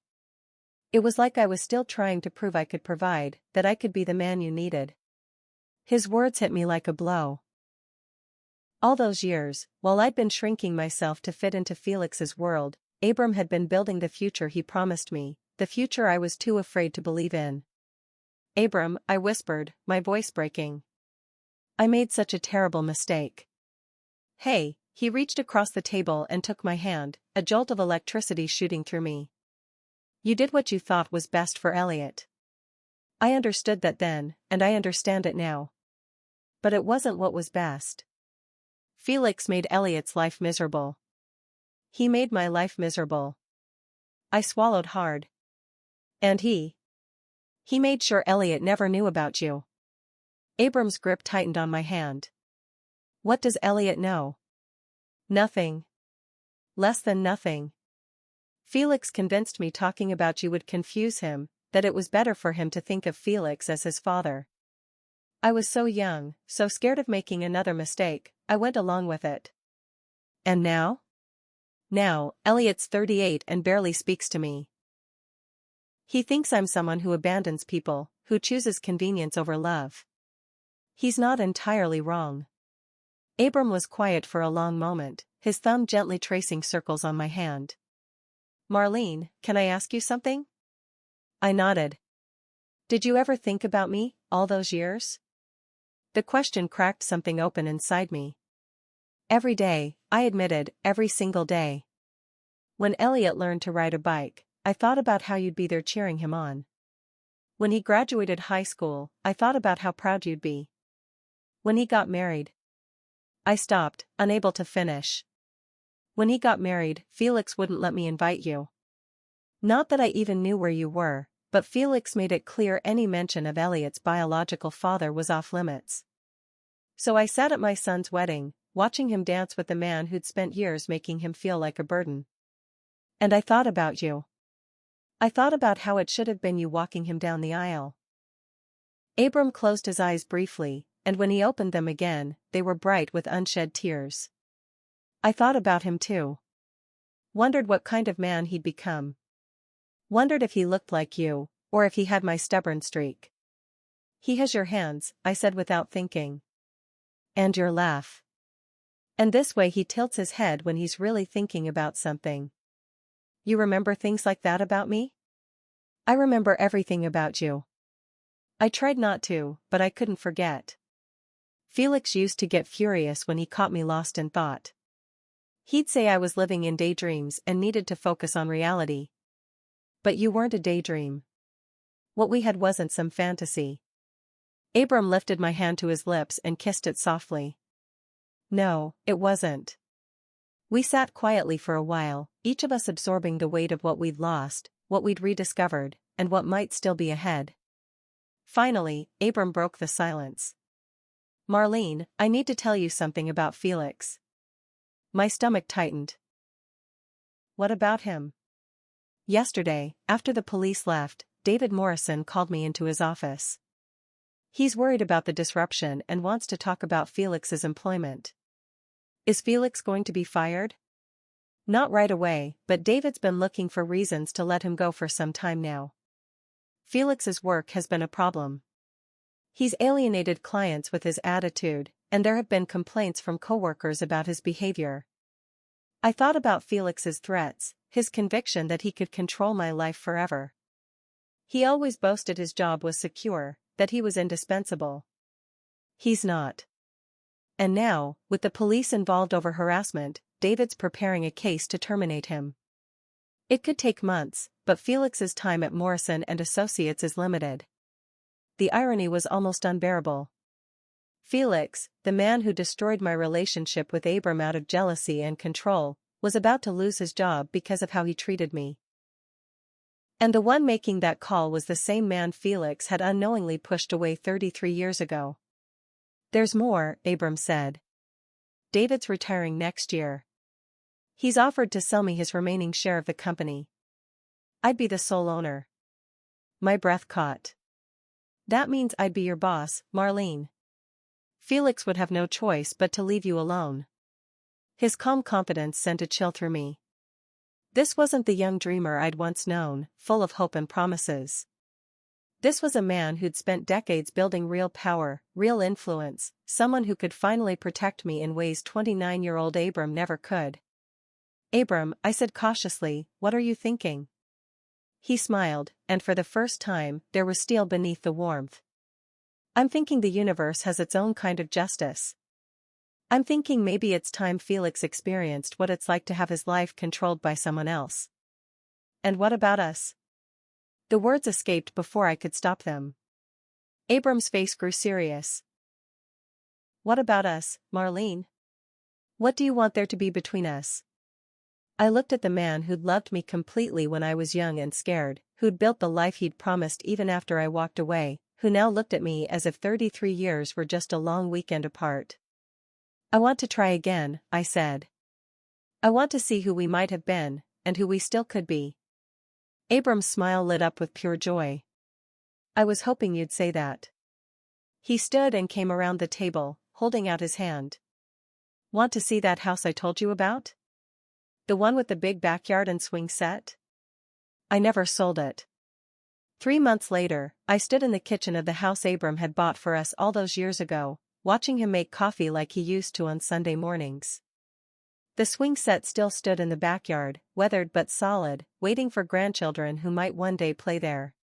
It was like I was still trying to prove I could provide, that I could be the man you needed." His words hit me like a blow. All those years, while I'd been shrinking myself to fit into Felix's world, Abram had been building the future he promised me, the future I was too afraid to believe in. "Abram," I whispered, my voice breaking. "I made such a terrible mistake." "Hey," he reached across the table and took my hand, a jolt of electricity shooting through me. "You did what you thought was best for Elliot. I understood that then, and I understand it now. But it wasn't what was best. Felix made Elliot's life miserable. He made my life miserable." I swallowed hard. "And he made sure Elliot never knew about you." Abram's grip tightened on my hand. "What does Elliot know?" "Nothing. Less than nothing. Felix convinced me talking about you would confuse him, that it was better for him to think of Felix as his father. I was so young, so scared of making another mistake, I went along with it. And now? Now, Elliot's 38 and barely speaks to me. He thinks I'm someone who abandons people, who chooses convenience over love. He's not entirely wrong." Abram was quiet for a long moment, his thumb gently tracing circles on my hand. "Marlene, can I ask you something?" I nodded. "Did you ever think about me, all those years?" The question cracked something open inside me. "Every day," I admitted, "every single day. When Elliot learned to ride a bike, I thought about how you'd be there cheering him on. When he graduated high school, I thought about how proud you'd be. When he got married." I stopped, unable to finish. "When he got married, Felix wouldn't let me invite you. Not that I even knew where you were, but Felix made it clear any mention of Elliot's biological father was off limits. So I sat at my son's wedding, watching him dance with the man who'd spent years making him feel like a burden. And I thought about you. I thought about how it should have been you walking him down the aisle." Abram closed his eyes briefly, and when he opened them again, they were bright with unshed tears. "I thought about him too. Wondered what kind of man he'd become. Wondered if he looked like you, or if he had my stubborn streak." "He has your hands," I said without thinking. "And your laugh. And this way he tilts his head when he's really thinking about something. You remember things like that about me?" "I remember everything about you." I tried not to, but I couldn't forget. Felix used to get furious when he caught me lost in thought. He'd say I was living in daydreams and needed to focus on reality. But you weren't a daydream. What we had wasn't some fantasy. Abram lifted my hand to his lips and kissed it softly. "No, it wasn't." We sat quietly for a while, each of us absorbing the weight of what we'd lost, what we'd rediscovered, and what might still be ahead. Finally, Abram broke the silence. "Marlene, I need to tell you something about Felix." My stomach tightened. "What about him?" "Yesterday, after the police left, David Morrison called me into his office. He's worried about the disruption and wants to talk about Felix's employment." "Is Felix going to be fired?" "Not right away, but David's been looking for reasons to let him go for some time now. Felix's work has been a problem. He's alienated clients with his attitude, and there have been complaints from coworkers about his behavior." I thought about Felix's threats, his conviction that he could control my life forever. He always boasted his job was secure, that he was indispensable. He's not. And now, with the police involved over harassment, David's preparing a case to terminate him. It could take months, but Felix's time at Morrison and Associates is limited. The irony was almost unbearable. Felix, the man who destroyed my relationship with Abram out of jealousy and control, was about to lose his job because of how he treated me. And the one making that call was the same man Felix had unknowingly pushed away 33 years ago. "There's more," Abram said. "David's retiring next year. He's offered to sell me his remaining share of the company. I'd be the sole owner." My breath caught. "That means I'd be your boss, Marlene. Felix would have no choice but to leave you alone." His calm confidence sent a chill through me. This wasn't the young dreamer I'd once known, full of hope and promises. This was a man who'd spent decades building real power, real influence, someone who could finally protect me in ways 29-year-old Abram never could. "Abram," I said cautiously, "what are you thinking?" He smiled, and for the first time, there was steel beneath the warmth. "I'm thinking the universe has its own kind of justice. I'm thinking maybe it's time Felix experienced what it's like to have his life controlled by someone else." "And what about us?" The words escaped before I could stop them. Abram's face grew serious. "What about us, Marlene? What do you want there to be between us?" I looked at the man who'd loved me completely when I was young and scared, who'd built the life he'd promised even after I walked away, who now looked at me as if 33 years were just a long weekend apart. "I want to try again," I said. "I want to see who we might have been, and who we still could be." Abram's smile lit up with pure joy. "I was hoping you'd say that." He stood and came around the table, holding out his hand. "Want to see that house I told you about? The one with the big backyard and swing set? I never sold it." 3 months later, I stood in the kitchen of the house Abram had bought for us all those years ago, watching him make coffee like he used to on Sunday mornings. The swing set still stood in the backyard, weathered but solid, waiting for grandchildren who might one day play there.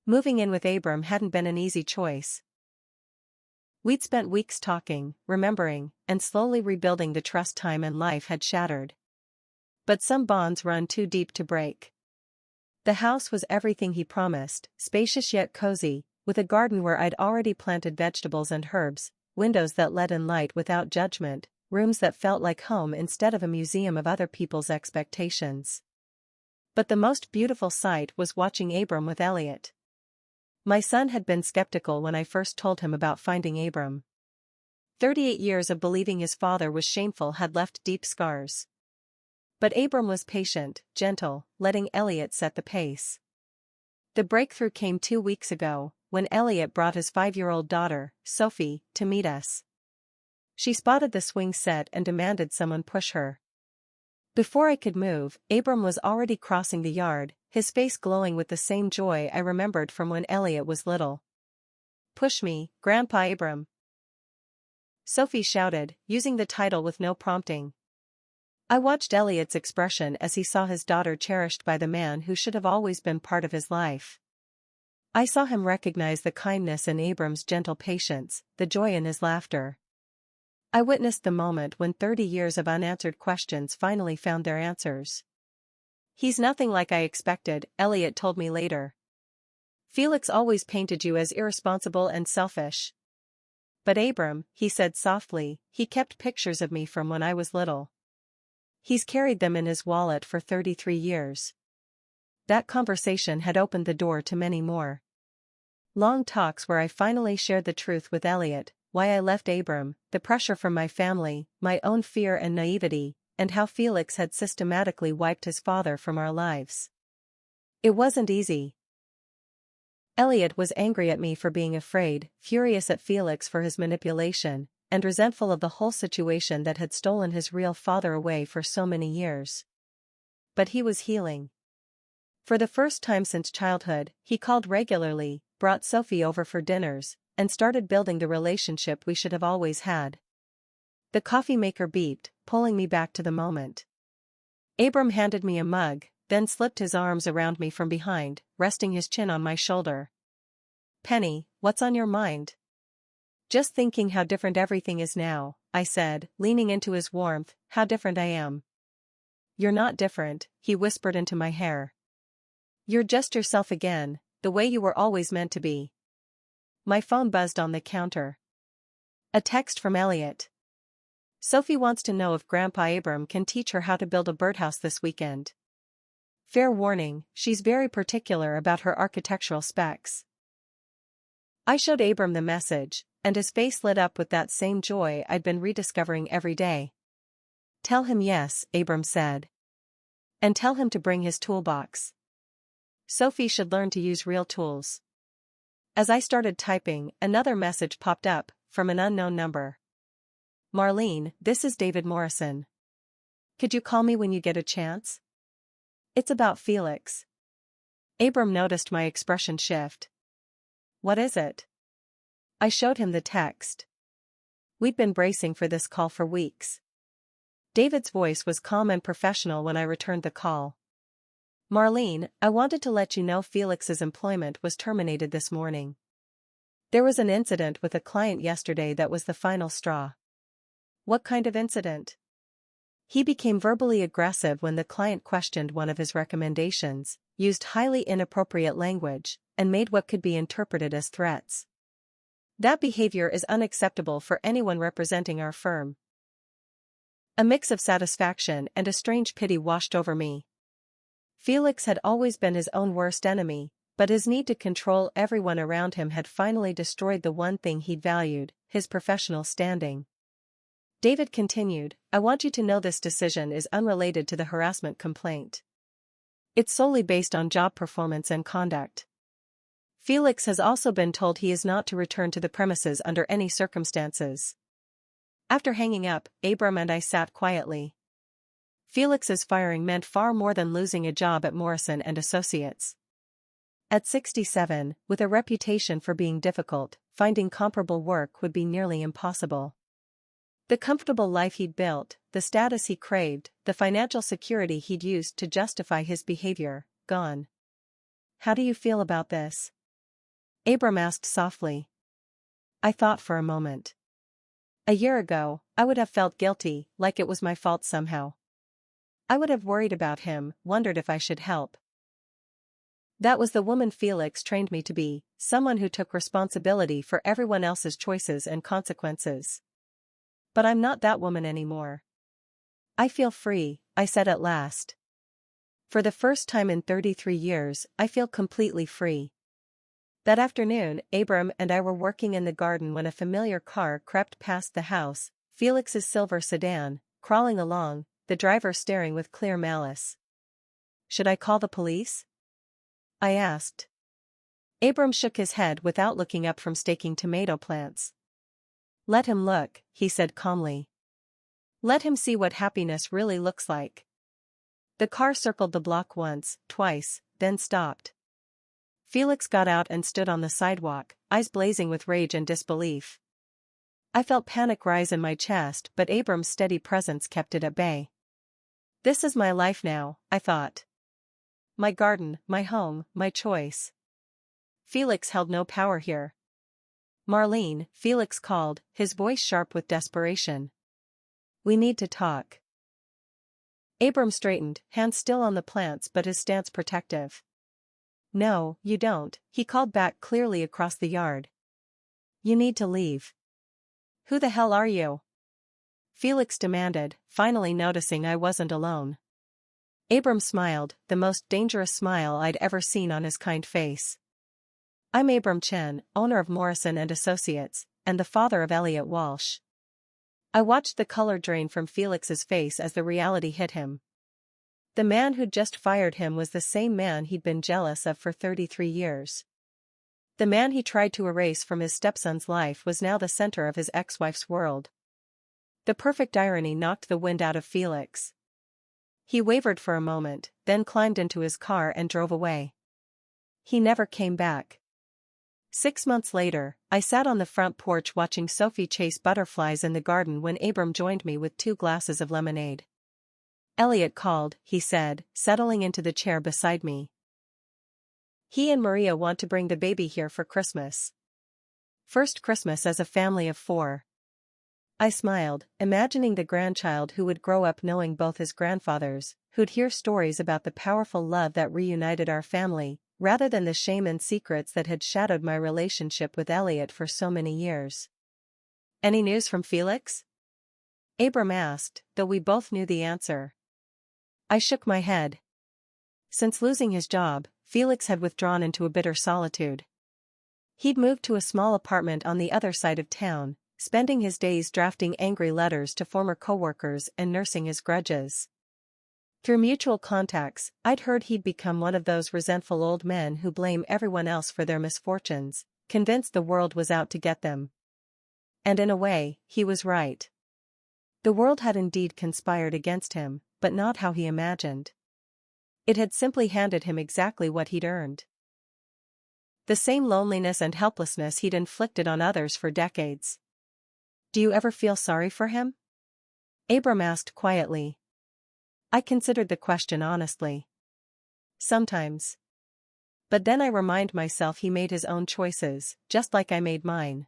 Moving in with Abram hadn't been an easy choice. We'd spent weeks talking, remembering, and slowly rebuilding the trust time and life had shattered. But some bonds run too deep to break. The house was everything he promised, spacious yet cozy, with a garden where I'd already planted vegetables and herbs, windows that let in light without judgment, rooms that felt like home instead of a museum of other people's expectations. But the most beautiful sight was watching Abram with Elliot. My son had been skeptical when I first told him about finding Abram. 38 years of believing his father was shameful had left deep scars. But Abram was patient, gentle, letting Elliot set the pace. The breakthrough came 2 weeks ago, when Elliot brought his 5-year-old daughter, Sophie, to meet us. She spotted the swing set and demanded someone push her. Before I could move, Abram was already crossing the yard, his face glowing with the same joy I remembered from when Elliot was little. "Push me, Grandpa Abram," Sophie shouted, using the title with no prompting. I watched Elliot's expression as he saw his daughter cherished by the man who should have always been part of his life. I saw him recognize the kindness in Abram's gentle patience, the joy in his laughter. I witnessed the moment when 30 years of unanswered questions finally found their answers. "He's nothing like I expected," Elliot told me later. "Felix always painted you as irresponsible and selfish. But Abram," he said softly, "he kept pictures of me from when I was little. He's carried them in his wallet for 33 years. That conversation had opened the door to many more. Long talks where I finally shared the truth with Elliot, why I left Abram, the pressure from my family, my own fear and naivety, and how Felix had systematically wiped his father from our lives. It wasn't easy. Elliot was angry at me for being afraid, furious at Felix for his manipulation, and resentful of the whole situation that had stolen his real father away for so many years. But he was healing. For the first time since childhood, he called regularly, brought Sophie over for dinners, and started building the relationship we should have always had. The coffee maker beeped, pulling me back to the moment. Abram handed me a mug, then slipped his arms around me from behind, resting his chin on my shoulder. "Penny, what's on your mind?" "Just thinking how different everything is now," I said, leaning into his warmth. "How different I am." "You're not different," he whispered into my hair. "You're just yourself again, the way you were always meant to be." My phone buzzed on the counter. A text from Elliot. "Sophie wants to know if Grandpa Abram can teach her how to build a birdhouse this weekend. Fair warning, she's very particular about her architectural specs." I showed Abram the message, and his face lit up with that same joy I'd been rediscovering every day. "Tell him yes," Abram said. "And tell him to bring his toolbox. Sophie should learn to use real tools." As I started typing, another message popped up, from an unknown number. "Marlene, this is David Morrison. Could you call me when you get a chance? It's about Felix." Abram noticed my expression shift. "What is it?" I showed him the text. We'd been bracing for this call for weeks. David's voice was calm and professional when I returned the call. "Marlene, I wanted to let you know Felix's employment was terminated this morning. There was an incident with a client yesterday that was the final straw." "What kind of incident?" "He became verbally aggressive when the client questioned one of his recommendations, used highly inappropriate language, and made what could be interpreted as threats. That behavior is unacceptable for anyone representing our firm." A mix of satisfaction and a strange pity washed over me. Felix had always been his own worst enemy, but his need to control everyone around him had finally destroyed the one thing he'd valued, his professional standing. David continued, "I want you to know this decision is unrelated to the harassment complaint. It's solely based on job performance and conduct. Felix has also been told he is not to return to the premises under any circumstances." After hanging up, Abram and I sat quietly. Felix's firing meant far more than losing a job at Morrison and Associates. At 67, with a reputation for being difficult, finding comparable work would be nearly impossible. The comfortable life he'd built, the status he craved, the financial security he'd used to justify his behavior, gone. "How do you feel about this?" Abram asked softly. I thought for a moment. A year ago, I would have felt guilty, like it was my fault somehow. I would have worried about him, wondered if I should help. That was the woman Felix trained me to be, someone who took responsibility for everyone else's choices and consequences. But I'm not that woman anymore. I feel free, I said at last. For the first time in 33 years, I feel completely free. That afternoon, Abram and I were working in the garden when a familiar car crept past the house, Felix's silver sedan, crawling along, the driver staring with clear malice. "Should I call the police?" I asked. Abram shook his head without looking up from staking tomato plants. "Let him look," he said calmly. "Let him see what happiness really looks like." The car circled the block once, twice, then stopped. Felix got out and stood on the sidewalk, eyes blazing with rage and disbelief. I felt panic rise in my chest, but Abram's steady presence kept it at bay. This is my life now, I thought. My garden, my home, my choice. Felix held no power here. "Marlene," Felix called, his voice sharp with desperation. "We need to talk." Abram straightened, hands still on the plants but his stance protective. "No, you don't," he called back clearly across the yard. "You need to leave." "Who the hell are you?" Felix demanded, finally noticing I wasn't alone. Abram smiled, the most dangerous smile I'd ever seen on his kind face. "I'm Abram Chen, owner of Morrison and Associates, and the father of Elliot Walsh." I watched the color drain from Felix's face as the reality hit him. The man who'd just fired him was the same man he'd been jealous of for 33 years. The man he tried to erase from his stepson's life was now the center of his ex-wife's world. The perfect irony knocked the wind out of Felix. He wavered for a moment, then climbed into his car and drove away. He never came back. 6 months later, I sat on the front porch watching Sophie chase butterflies in the garden when Abram joined me with 2 glasses of lemonade. "Elliot called," he said, settling into the chair beside me. "He and Maria want to bring the baby here for Christmas. First Christmas as a family of 4. I smiled, imagining the grandchild who would grow up knowing both his grandfathers, who'd hear stories about the powerful love that reunited our family, rather than the shame and secrets that had shadowed my relationship with Elliot for so many years. "Any news from Felix?" Abram asked, though we both knew the answer. I shook my head. Since losing his job, Felix had withdrawn into a bitter solitude. He'd moved to a small apartment on the other side of town, spending his days drafting angry letters to former coworkers and nursing his grudges. Through mutual contacts, I'd heard he'd become one of those resentful old men who blame everyone else for their misfortunes, convinced the world was out to get them. And in a way, he was right. The world had indeed conspired against him, but not how he imagined. It had simply handed him exactly what he'd earned. The same loneliness and helplessness he'd inflicted on others for decades. "Do you ever feel sorry for him?" Abram asked quietly. I considered the question honestly. Sometimes. But then I remind myself he made his own choices, just like I made mine.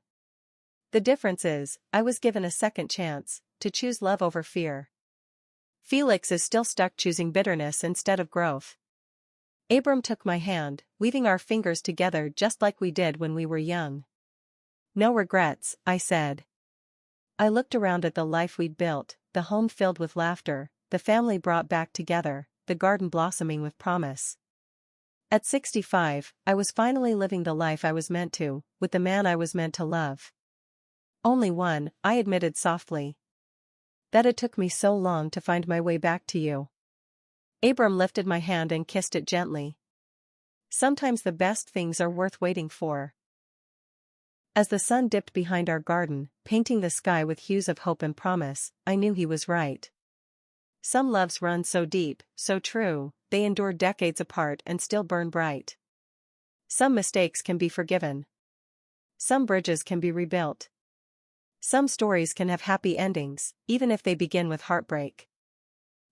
The difference is, I was given a second chance, to choose love over fear. Felix is still stuck choosing bitterness instead of growth. Abram took my hand, weaving our fingers together just like we did when we were young. "No regrets," I said. I looked around at the life we'd built, the home filled with laughter, the family brought back together, the garden blossoming with promise. At 65, I was finally living the life I was meant to, with the man I was meant to love. "Only one," I admitted softly. "That it took me so long to find my way back to you." Abram lifted my hand and kissed it gently. Sometimes the best things are worth waiting for. As the sun dipped behind our garden, painting the sky with hues of hope and promise, I knew he was right. Some loves run so deep, so true, they endure decades apart and still burn bright. Some mistakes can be forgiven. Some bridges can be rebuilt. Some stories can have happy endings, even if they begin with heartbreak.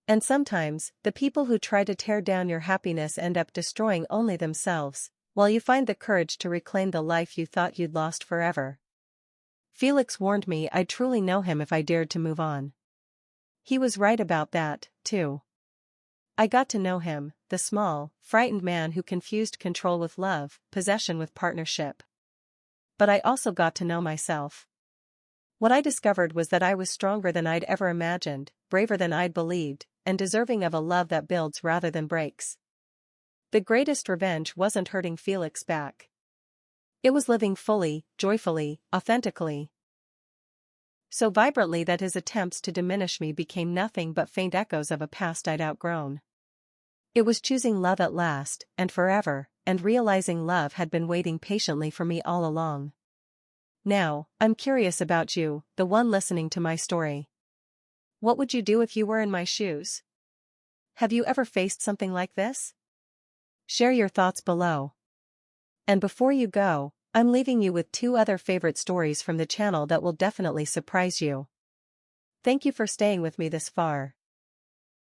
And sometimes, the people who try to tear down your happiness end up destroying only themselves, while you find the courage to reclaim the life you thought you'd lost forever. Felix warned me I'd truly know him if I dared to move on. He was right about that, too. I got to know him, the small, frightened man who confused control with love, possession with partnership. But I also got to know myself. What I discovered was that I was stronger than I'd ever imagined, braver than I'd believed, and deserving of a love that builds rather than breaks. The greatest revenge wasn't hurting Felix back. It was living fully, joyfully, authentically. So vibrantly that his attempts to diminish me became nothing but faint echoes of a past I'd outgrown. It was choosing love at last, and forever, and realizing love had been waiting patiently for me all along. Now, I'm curious about you, the one listening to my story. What would you do if you were in my shoes? Have you ever faced something like this? Share your thoughts below. And before you go, I'm leaving you with 2 other favorite stories from the channel that will definitely surprise you. Thank you for staying with me this far.